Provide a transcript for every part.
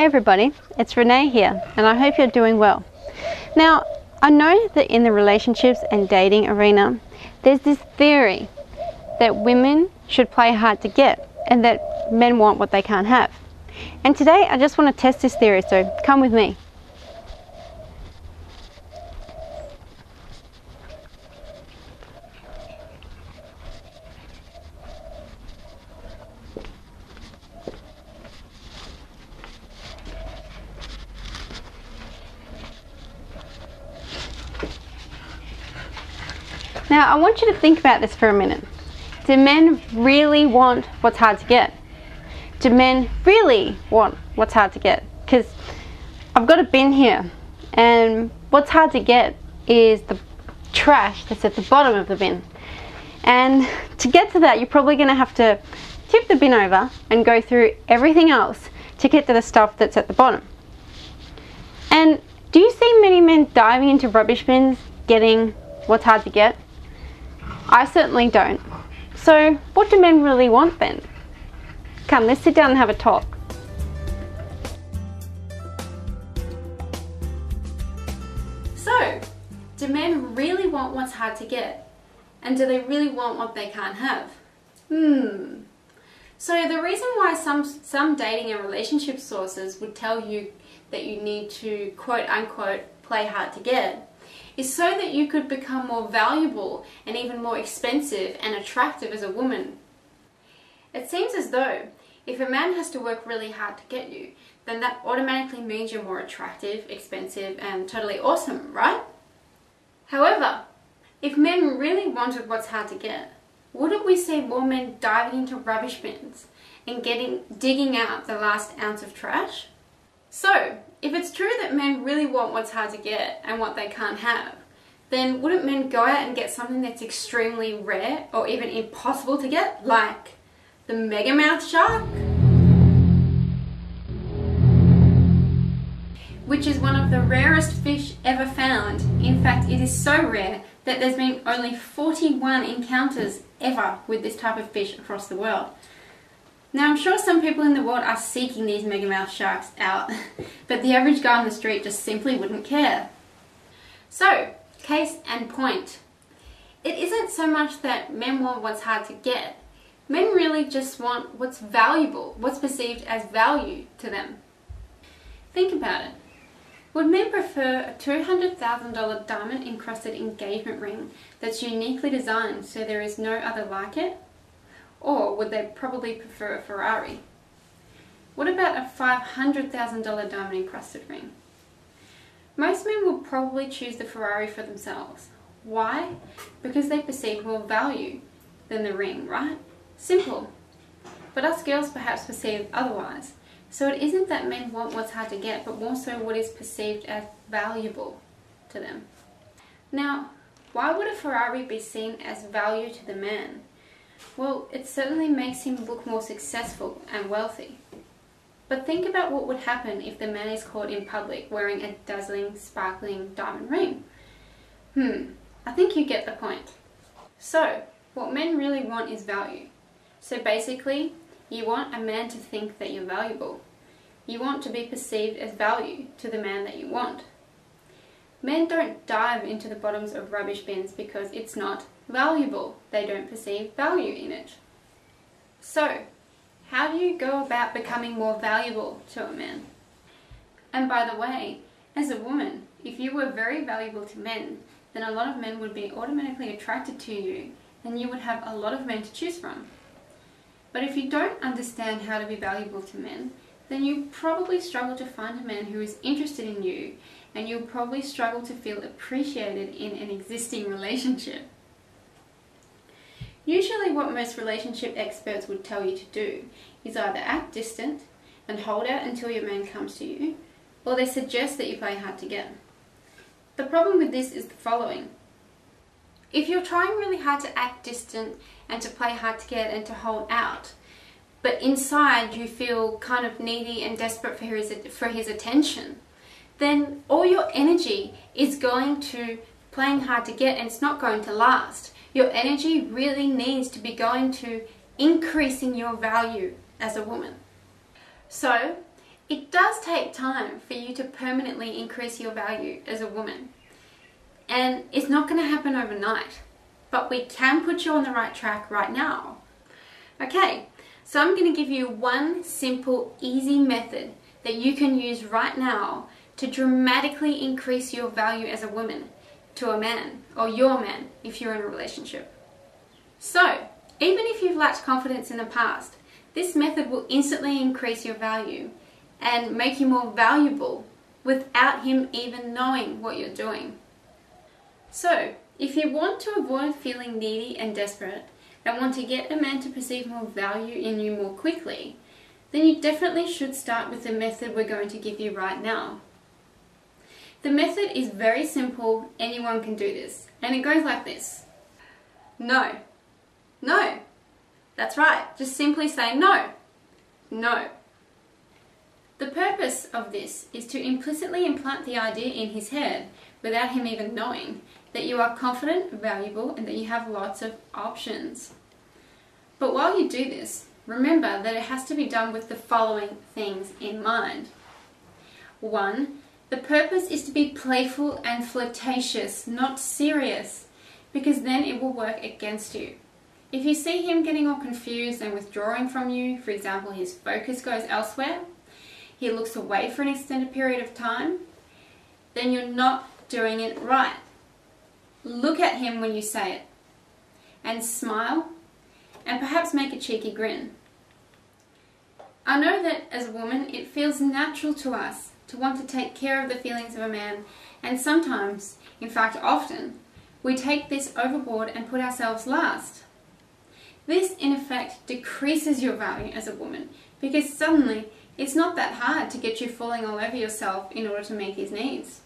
Hey everybody, it's Renee here and I hope you're doing well. Now, I know that in the relationships and dating arena, there's this theory that women should play hard to get and that men want what they can't have. And today I just want to test this theory, so come with me. Now, I want you to think about this for a minute. Do men really want what's hard to get? Do men really want what's hard to get? Because I've got a bin here, and what's hard to get is the trash that's at the bottom of the bin. And to get to that, you're probably going to have to tip the bin over and go through everything else to get to the stuff that's at the bottom. And do you see many men diving into rubbish bins getting what's hard to get? I certainly don't. So what do men really want then? Come, let's sit down and have a talk. So, do men really want what's hard to get? And do they really want what they can't have? So the reason why some dating and relationship sources would tell you that you need to quote unquote play hard to get is so that you could become more valuable and even more expensive and attractive as a woman. It seems as though if a man has to work really hard to get you, then that automatically means you're more attractive, expensive, and totally awesome, right? However, if men really wanted what's hard to get, wouldn't we see more men diving into rubbish bins and digging out the last ounce of trash? So, if it's true that men really want what's hard to get and what they can't have, then wouldn't men go out and get something that's extremely rare or even impossible to get, like the megamouth shark? Which is one of the rarest fish ever found. In fact, it is so rare that there's been only 41 encounters ever with this type of fish across the world. Now, I'm sure some people in the world are seeking these megamouth sharks out, but the average guy on the street just simply wouldn't care. So, case and point. It isn't so much that men want what's hard to get. Men really just want what's valuable, what's perceived as value to them. Think about it. Would men prefer a $200,000 diamond encrusted engagement ring that's uniquely designed so there is no other like it? Or would they probably prefer a Ferrari? What about a $500,000 diamond encrusted ring? Most men will probably choose the Ferrari for themselves. Why? Because they perceive more value than the ring, right? Simple. But us girls perhaps perceive otherwise. So it isn't that men want what's hard to get, but more so what is perceived as valuable to them. Now, why would a Ferrari be seen as value to the man? Well, it certainly makes him look more successful and wealthy. But think about what would happen if the man is caught in public wearing a dazzling, sparkling diamond ring. I think you get the point. So, what men really want is value. So basically, you want a man to think that you're valuable. You want to be perceived as value to the man that you want. Men don't dive into the bottoms of rubbish bins because it's not valuable. They don't perceive value in it. So, how do you go about becoming more valuable to a man? And by the way, as a woman, if you were very valuable to men, then a lot of men would be automatically attracted to you, and you would have a lot of men to choose from. But if you don't understand how to be valuable to men, then you probably struggle to find a man who is interested in you, and you'll probably struggle to feel appreciated in an existing relationship. Usually what most relationship experts would tell you to do is either act distant and hold out until your man comes to you, or they suggest that you play hard to get. The problem with this is the following. If you're trying really hard to act distant and to play hard to get and to hold out, but inside you feel kind of needy and desperate for his attention, then all your energy is going to playing hard to get and it's not going to last. Your energy really needs to be going to increasing your value as a woman. So, It does take time for you to permanently increase your value as a woman. And it's not going to happen overnight, but we can put you on the right track right now. Okay, so I'm going to give you one simple, easy method that you can use right now to dramatically increase your value as a woman to a man, or your man if you're in a relationship. So, even if you've lacked confidence in the past, this method will instantly increase your value and make you more valuable without him even knowing what you're doing. So, if you want to avoid feeling needy and desperate and want to get a man to perceive more value in you more quickly, then you definitely should start with the method we're going to give you right now. The method is very simple, anyone can do this, and it goes like this. No. No. That's right, just simply say no. No. The purpose of this is to implicitly implant the idea in his head, without him even knowing, that you are confident, valuable, and that you have lots of options. But while you do this, remember that it has to be done with the following things in mind. 1. The purpose is to be playful and flirtatious, not serious, because then it will work against you. If you see him getting all confused and withdrawing from you, for example, his focus goes elsewhere, he looks away for an extended period of time, then you're not doing it right. Look at him when you say it, and smile, and perhaps make a cheeky grin. I know that as a woman, it feels natural to us to want to take care of the feelings of a man, and sometimes, in fact often, we take this overboard and put ourselves last. This, in effect, decreases your value as a woman, because suddenly it's not that hard to get you falling all over yourself in order to meet his needs.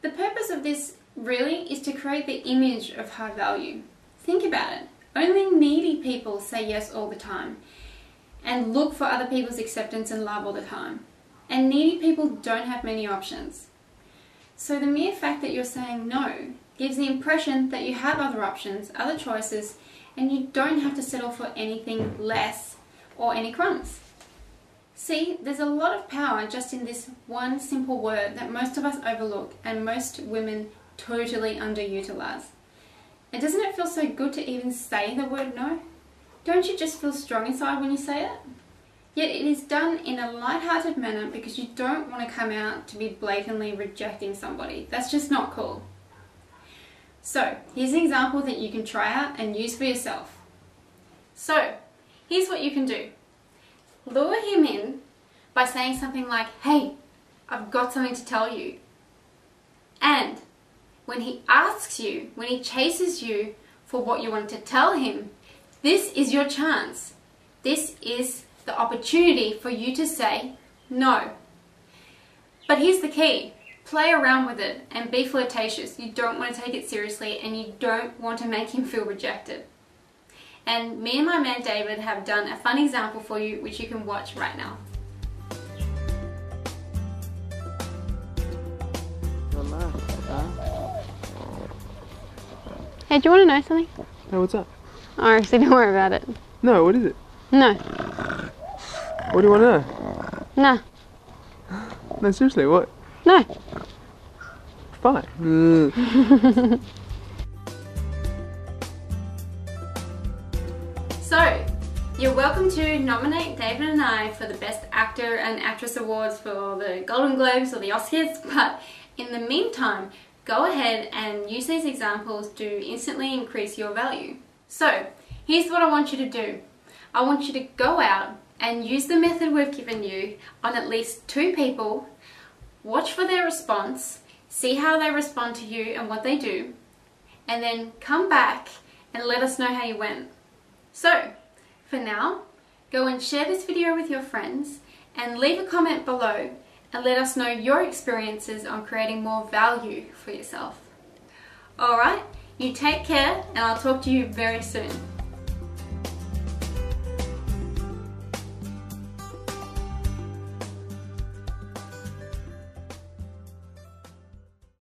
The purpose of this really is to create the image of high value. Think about it. Only needy people say yes all the time and look for other people's acceptance and love all the time. And needy people don't have many options. So the mere fact that you're saying no gives the impression that you have other options, other choices, and you don't have to settle for anything less or any crumbs. See, there's a lot of power just in this one simple word that most of us overlook and most women totally underutilize. And doesn't it feel so good to even say the word no? Don't you just feel strong inside when you say it? Yet it is done in a light-hearted manner because you don't want to come out to be blatantly rejecting somebody. That's just not cool. So, here's an example that you can try out and use for yourself. So, here's what you can do. Lure him in by saying something like, "Hey, I've got something to tell you." And when he asks you, when he chases you for what you want to tell him, this is your chance. This is the opportunity for you to say no. But here's the key. Play around with it and be flirtatious. You don't want to take it seriously and you don't want to make him feel rejected. And me and my man David have done a fun example for you which you can watch right now. Hey, do you want to know something? No, what's up? Oh, actually, don't worry about it. No, what is it? No. What do you want to know? Nah. No, seriously, what? No. Fine. So, you're welcome to nominate David and I for the Best Actor and Actress Awards for the Golden Globes or the Oscars, but in the meantime, go ahead and use these examples to instantly increase your value. So, here's what I want you to do. I want you to go out and use the method we've given you on at least 2 people, watch for their response, see how they respond to you and what they do, and then come back and let us know how you went. So, for now, go and share this video with your friends and leave a comment below and let us know your experiences on creating more value for yourself. Alright, you take care and I'll talk to you very soon.